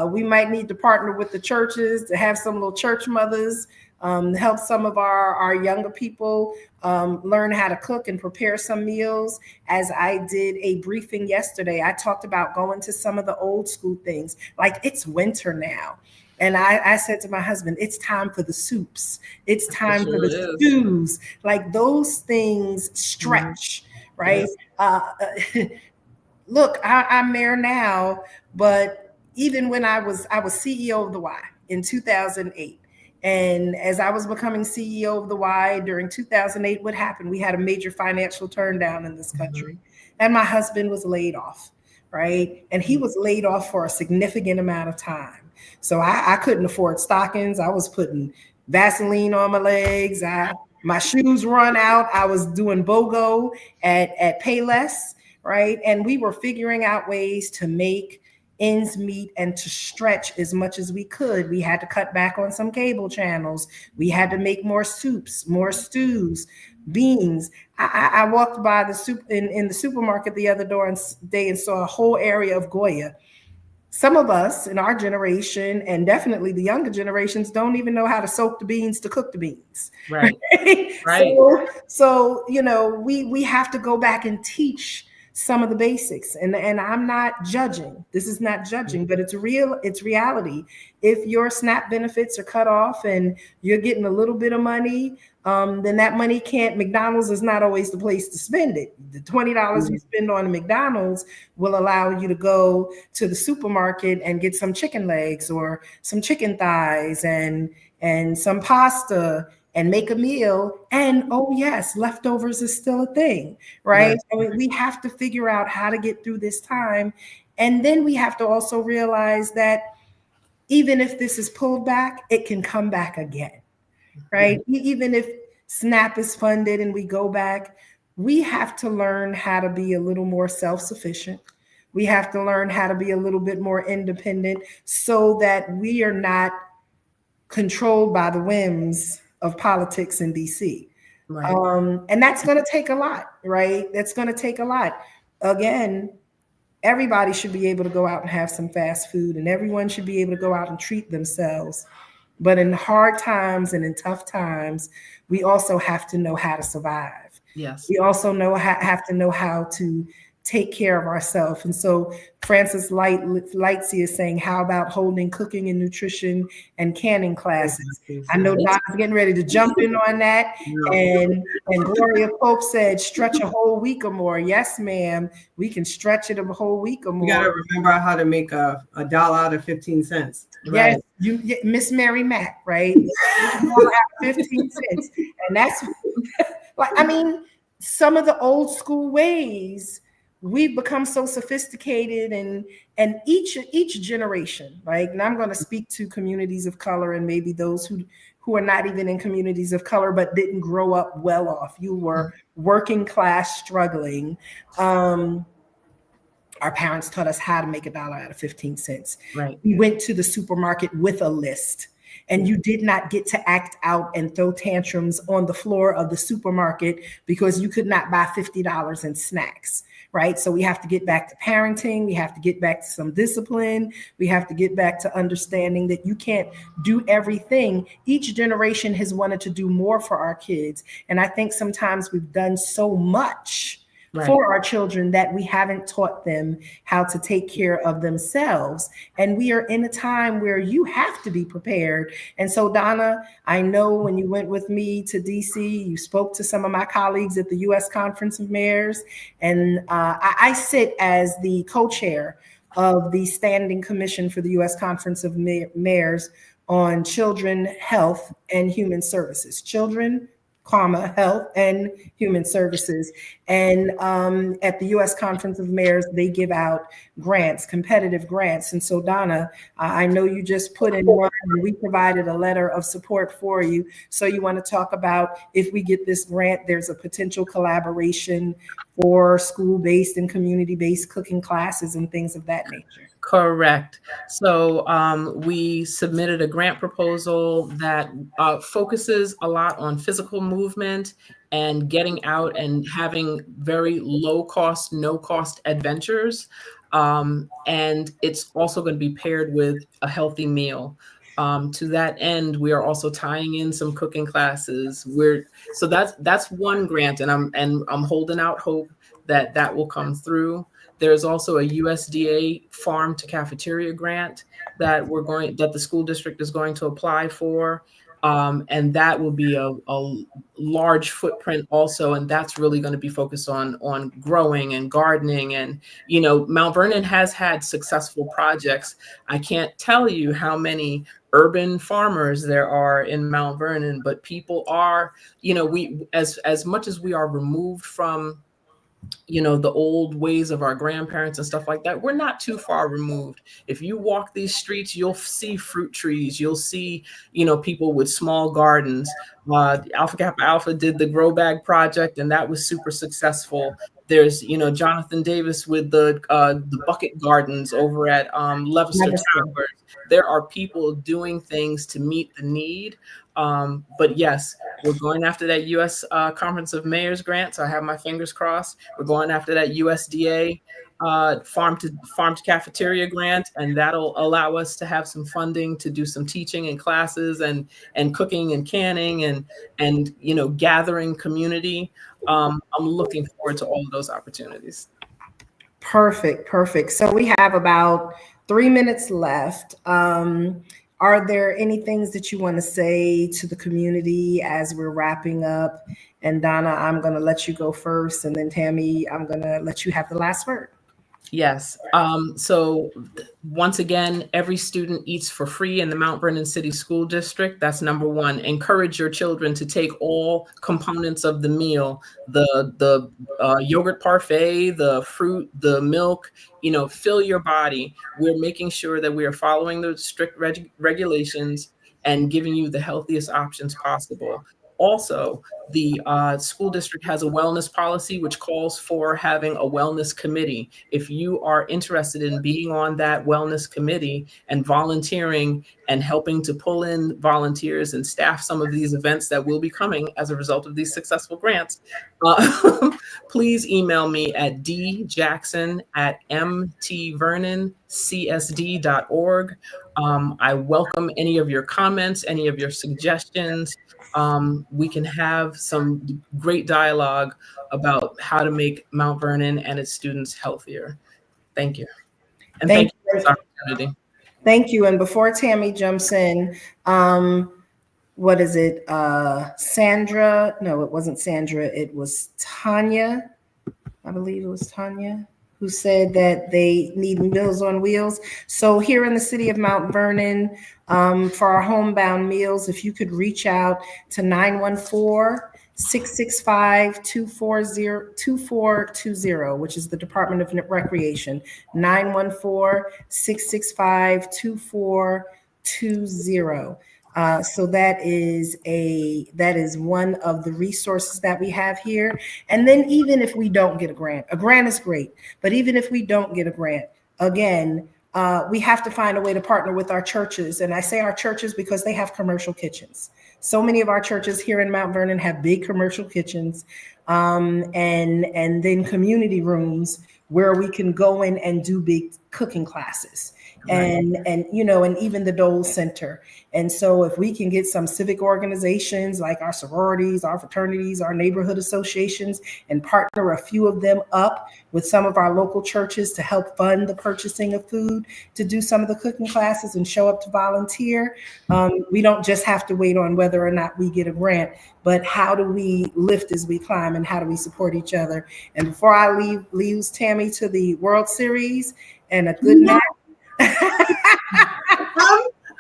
We might need to partner with the churches to have some little church mothers help some of our younger people learn how to cook and prepare some meals. As I did a briefing yesterday, I talked about going to some of the old school things, like it's winter now. And I said to my husband, it's time for the soups. It's time for the stews. Like those things stretch, right? Yes. Look, I'm there now, but even when I was CEO of the Y in 2008, and as I was becoming CEO of the Y during 2008, what happened? We had a major financial turndown in this country, and my husband was laid off, right? And he was laid off for a significant amount of time. So I couldn't afford stockings. I was putting Vaseline on my legs. My shoes run out. I was doing BOGO at Payless, right? And we were figuring out ways to make ends meet and to stretch as much as we could. We had to cut back on some cable channels. We had to make more soups, more stews, beans. I walked by the soup in the supermarket the other day and saw a whole area of Goya. Some of us in our generation, and definitely the younger generations, don't even know how to soak the beans to cook the beans. Right. Right. So we have to go back and teach some of the basics. And I'm not judging. This is not judging, but it's reality. If your SNAP benefits are cut off and you're getting a little bit of money, then that money can't, McDonald's is not always the place to spend it. The $20 you spend on McDonald's will allow you to go to the supermarket and get some chicken legs or some chicken thighs and some pasta and make a meal. And oh yes, leftovers is still a thing, right? I mean, we have to figure out how to get through this time. And then we have to also realize that even if this is pulled back, it can come back again, right? Even if SNAP is funded and we go back, we have to learn how to be a little more self-sufficient. We have to learn how to be a little bit more independent so that we are not controlled by the whims of politics in DC. Right. And that's going to take a lot, right? That's going to take a lot. Again, everybody should be able to go out and have some fast food, and everyone should be able to go out and treat themselves. But in hard times and in tough times, we also have to know how to survive. Yes. We also have to know how to take care of ourselves. And so Francis Lightsey is saying, how about holding cooking and nutrition and canning classes? I know Donna's getting ready to jump in on that. And Gloria Pope said, stretch a whole week or more. Yes, ma'am. We can stretch it a whole week or more. You got to remember how to make a dollar out of 15 cents. Yes, you Miss Mary Matt, right? 15 cents. And that's like, I mean, some of the old school ways, we've become so sophisticated, and each generation, right? And I'm going to speak to communities of color and maybe those who are not even in communities of color but didn't grow up well off. You were working class, struggling. Our parents taught us how to make a dollar out of 15 cents. Right. We went to the supermarket with a list, and you did not get to act out and throw tantrums on the floor of the supermarket because you could not buy $50 in snacks, right? So we have to get back to parenting. We have to get back to some discipline. We have to get back to understanding that you can't do everything. Each generation has wanted to do more for our kids. And I think sometimes we've done so much for our children that we haven't taught them how to take care of themselves. And we are in a time where you have to be prepared. And so, Donna, I know when you went with me to DC, you spoke to some of my colleagues at the U.S. Conference of Mayors. And I sit as the co-chair of the Standing Commission for the U.S. Conference of Mayors on Children, Health, and Human Services. Children, Health and Human Services. And at the U.S. Conference of Mayors, they give out grants, competitive grants. And so, Donna, I know you just put in one, and we provided a letter of support for you. So you want to talk about, if we get this grant, there's a potential collaboration for school-based and community-based cooking classes and things of that nature. Correct. So we submitted a grant proposal that focuses a lot on physical movement and getting out and having very low cost, no cost adventures. And it's also going to be paired with a healthy meal. To that end, we are also tying in some cooking classes. So that's one grant, and I'm holding out hope that will come through. There's also a USDA farm to cafeteria grant that the school district is going to apply for. And that will be a large footprint also. And that's really going to be focused on growing and gardening. And, Mount Vernon has had successful projects. I can't tell you how many urban farmers there are in Mount Vernon, but people are, we, as much as we are removed from the old ways of our grandparents and stuff like that, we're not too far removed. If you walk these streets, you'll see fruit trees, you'll see, people with small gardens. Alpha Kappa Alpha did the grow bag project, and that was super successful. There's, Jonathan Davis with the bucket gardens over at Leicester Towers. There are people doing things to meet the need. But yes, we're going after that U.S. Conference of Mayors grant. So I have my fingers crossed. We're going after that USDA farm to cafeteria grant, and that'll allow us to have some funding to do some teaching and classes and cooking and canning and gathering community. I'm looking forward to all of those opportunities. Perfect. So we have about 3 minutes left. Are there any things that you want to say to the community as we're wrapping up? And Donna, I'm going to let you go first. And then Tammy, I'm going to let you have the last word. Yes. So once again, every student eats for free in the Mount Vernon City School District. That's number one. Encourage your children to take all components of the meal, the yogurt parfait, the fruit, the milk, fill your body. We're making sure that we are following the strict regulations and giving you the healthiest options possible. Also, the school district has a wellness policy which calls for having a wellness committee. If you are interested in being on that wellness committee and volunteering and helping to pull in volunteers and staff some of these events that will be coming as a result of these successful grants, please email me at djackson@mtvernoncsd.org. I welcome any of your comments, any of your suggestions. We can have some great dialogue about how to make Mount Vernon and its students healthier. Thank you. And thank you for this opportunity. Thank you. And before Tammy jumps in, what is it? Sandra? No, it wasn't Sandra. It was Tanya. I believe it was Tanya who said that they need Meals on Wheels. So here in the city of Mount Vernon, for our homebound meals, if you could reach out to 914-665-2420, which is the Department of Recreation, 914-665-2420. So that is one of the resources that we have here. And then even if we don't get a grant is great, but even if we don't get a grant, again, we have to find a way to partner with our churches. And I say our churches because they have commercial kitchens. So many of our churches here in Mount Vernon have big commercial kitchens, and then community rooms where we can go in and do big cooking classes. And even the Dole Center. And so if we can get some civic organizations like our sororities, our fraternities, our neighborhood associations, and partner a few of them up with some of our local churches to help fund the purchasing of food, to do some of the cooking classes and show up to volunteer, we don't just have to wait on whether or not we get a grant, but how do we lift as we climb and how do we support each other? And before I leave Tammy to the World Series and a good night.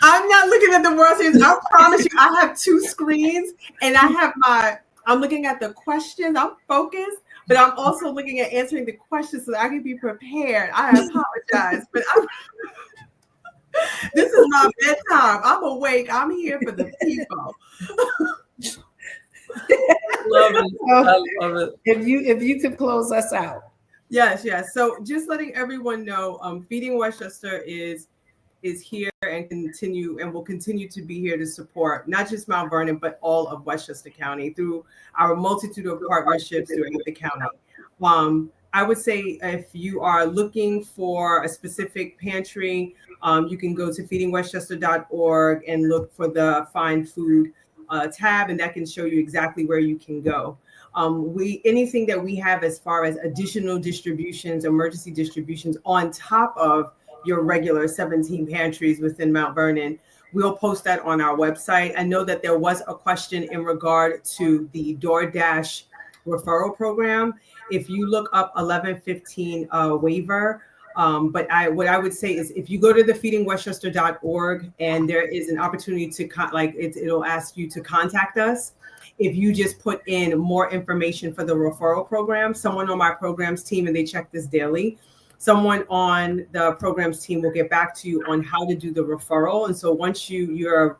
I'm not looking at the World Series. I promise you, I have two screens and I'm looking at the questions. I'm focused, but I'm also looking at answering the questions so that I can be prepared. I apologize, but this is my bedtime. I'm awake. I'm here for the people. Love it. I love it. If you could close us out. Yes. So just letting everyone know, Feeding Westchester is here and will continue to be here to support not just Mount Vernon, but all of Westchester County through our multitude of partnerships throughout the county. I would say if you are looking for a specific pantry, you can go to feedingwestchester.org and look for the Find Food tab, and that can show you exactly where you can go. Anything that we have as far as additional distributions, emergency distributions on top of your regular 17 pantries within Mount Vernon, we'll post that on our website. I know that there was a question in regard to the DoorDash referral program. If you look up 1115 waiver, but what I would say is if you go to the feedingwestchester.org and there is an opportunity to it'll ask you to contact us. If you just put in more information for the referral program, someone on my programs team, and they check this daily, someone on the programs team will get back to you on how to do the referral. And so once you are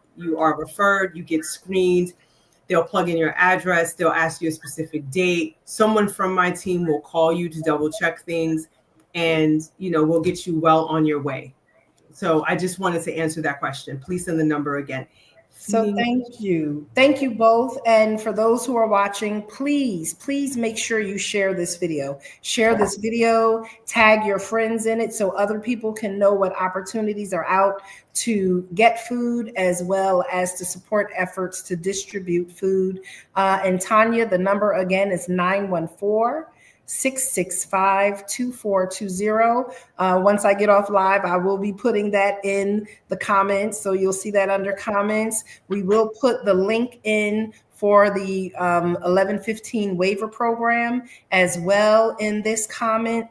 referred, you get screened, they'll plug in your address, they'll ask you a specific date. Someone from my team will call you to double check things, and we'll get you well on your way. So I just wanted to answer that question. Please send the number again. So thank you. Thank you both. And for those who are watching, please make sure you share this video. Share this video, tag your friends in it so other people can know what opportunities are out to get food as well as to support efforts to distribute food. And Tanya, the number again is 914 665-2420. Once I get off live, I will be putting that in the comments. So you'll see that under comments. We will put the link in for the 1115 waiver program as well in this comment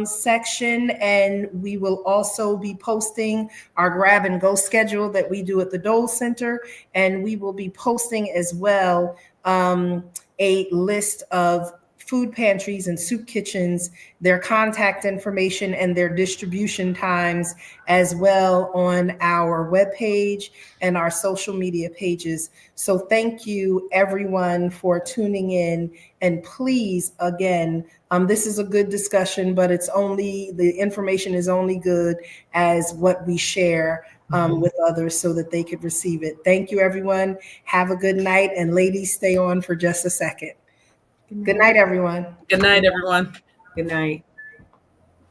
section. And we will also be posting our grab and go schedule that we do at the Dole Center. And we will be posting as well a list of food pantries and soup kitchens, their contact information and their distribution times as well on our webpage and our social media pages. So thank you everyone for tuning in. And please, again, this is a good discussion, but the information is only good as what we share with others so that they could receive it. Thank you, everyone. Have a good night. And ladies, stay on for just a second. Good night, everyone. Good night, everyone. Good night.